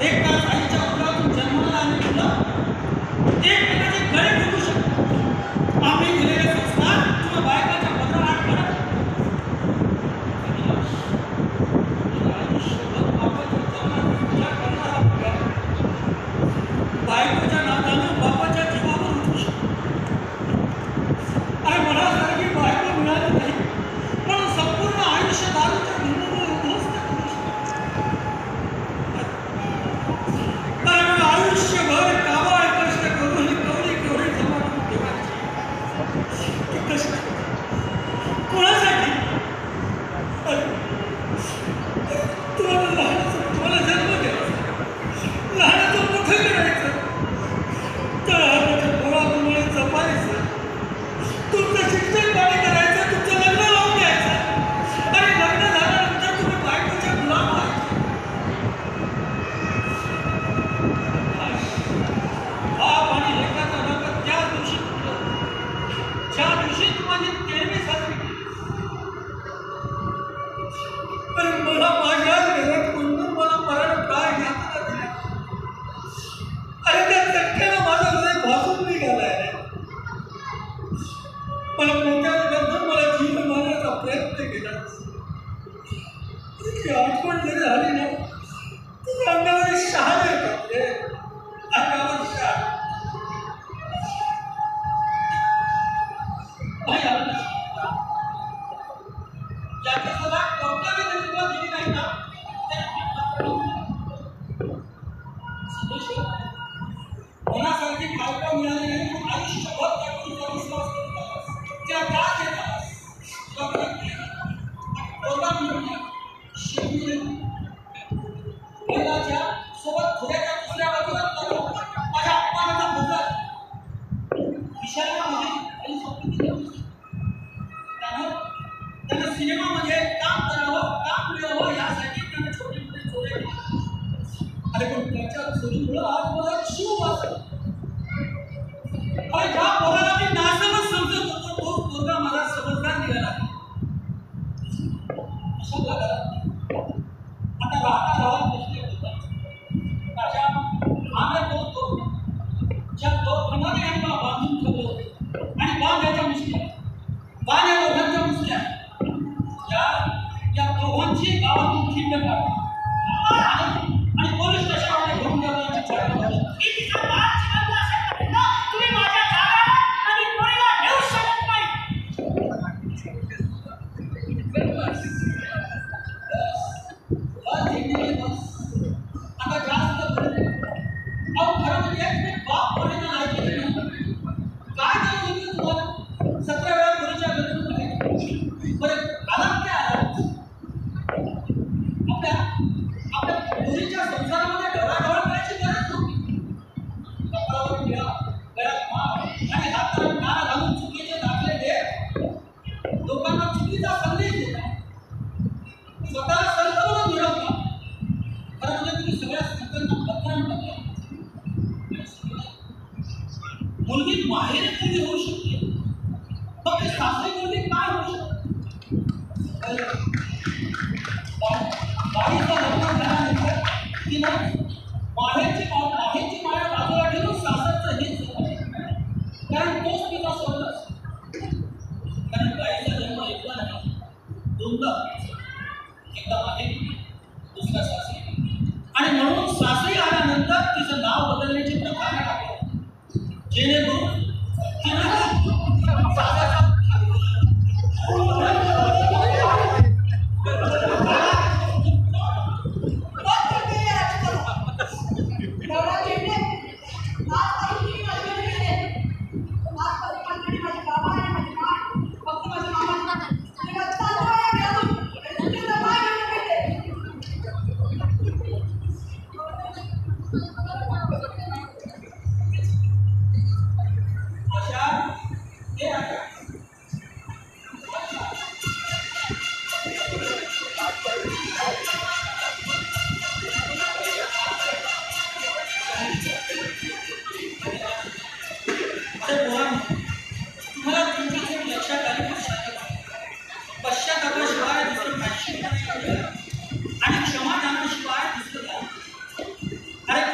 एक तास आईच्या उदरातून जन्माला आले मुलं एकमेकाचे गळे घुटू शकतात. आम्ही दिलेले संस्कार तुला बायकाच्या पदरात पडत आयुष्यभर बापाच्या जन्मात विचार करणारा मुलगा बायकोच्या नादानं बापाच्या जीवावर उठू शकतो. आणि मनासारखी बायको मिळाली नाही म्हणून संपूर्ण आयुष्य दारूच्या धुंदीमुळे उद्ध्वस्त करू शकतो. अरे मग आयुष्यभर काबाड कष्ट करून कवडी केवढी जमा करून ठेवायची. कष्ट कोणासाठी? तुम्हाला जन्म द्यायचा, लहानाचं मोठं करायचं, तळहाताच्या पोराप्रमाणे जपायचं, तुमचं शिक्षण पाणी करायचं, तुमचं लग्न लावून द्यायचं आणि लग्न झाल्यानंतर तुम्ही बायकोच्या गुलाम व्हायचे. बाप आणि लेकाचं नातं त्या दिवशी तुटलं ज्या दिवशी तुम्हाला 13वी साजरी केली. पण मला माझ्याच घरात कोणतं मला मरण काय यातना दिल्या. अरे त्या चटक्यानं माझं हृदय भासून निघालाय. मला मोठ्याने गंधून मला जीव मारण्याचा प्रयत्न केला. ती आठवण जरी झाली ना तुझ्या अंगावर शहाणे येतात रे, अंगावर शहाणे. याची सदा कोणत्याही जरी दिली नाही ना मनासारखी बायको मिळाली नाही म्हणून आयुष्यभर त्यातून विश्वास करतात. त्या का देतात बैलाच्या सोबत घोड्याच्या दुसऱ्या बाजूला माझ्या अपमानाचा मुद्दा विषयामध्ये आणि संस्कृती त्यानं सिनेमामध्ये काम करावं, काम मिळावं यासाठी त्यानं छोटे मोठे चोऱ्या केल्या. अरे पण त्याच्या चोरीमुळं आज मला जीव वाचला. अरे ज्या पोराला मी नासमज समजत होतो तो पोरगा मला समजदार निघाला. अशा प्रकारे आता राहता बसले होतात अशा आम्ही ज्या दोघांना यांना बांधून ठेवलं होतं आणि बांधायच्या मुसल्या बांध्या दोघांच्या मुसल्या या दोघांची गावातून खिंड काढली आणि पोलीस स्टेशनमध्ये घेऊन जाण्याची तुम्ही माझ्या जागा आणि पोरीला नेऊ शकत नाही. आता जास्त खरं म्हणजे मी बाप पोरीला नाही केले काय झालं तुम्हाला 17 वेळा पोरीच्या घरी बरं आलात काय आलात आपल्या पोरीच्या संसारामध्ये ढवळाढवळ करायची गरज नव्हती. कपडावर घ्या गळ्यात मार आणि हाताला नारा घालून चुकीचे दाखले देत लोकांना चुकीचा संदेश देता स्वतःला संत म्हणून मिळवता. खरं म्हणजे तुम्ही सगळ्या संतांना बदनाम करता. मुलगी माहेर मुलगी होऊ शकते मग सासरी मुलगी काय होऊ शकते. बाईचं लग्न झाल्यानंतर तिनं माहेरची माया बाजूला ठेवून सासरचं हेच कारण तोच तिचा स्वर्ग असतो. कारण बाईचा जन्म एकदा नाही दोनदा एकदा माहेरी दुसरा सासरी आणि म्हणून सासरी आल्यानंतर तिचं नाव बदलण्याची प्रथा टाकली जेणेकरून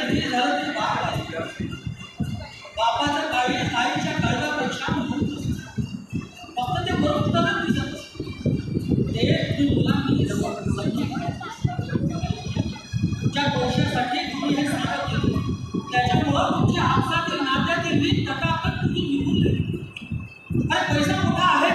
काहीतरी झालं तरी बाप वाचतो. बापाच्या काळी आईच्या काळजापेक्षा महत्त्व असतं. फक्त ते बरोबर दिसत असतं. ते तुम्ही मुलांनी ज्या पैशासाठी तुम्ही हे साधं केलं त्याच्यामुळं तुमच्या हातातील नात्यातील वीज टकाटक तुम्ही निघून गेली. काय पैसा मोठा आहे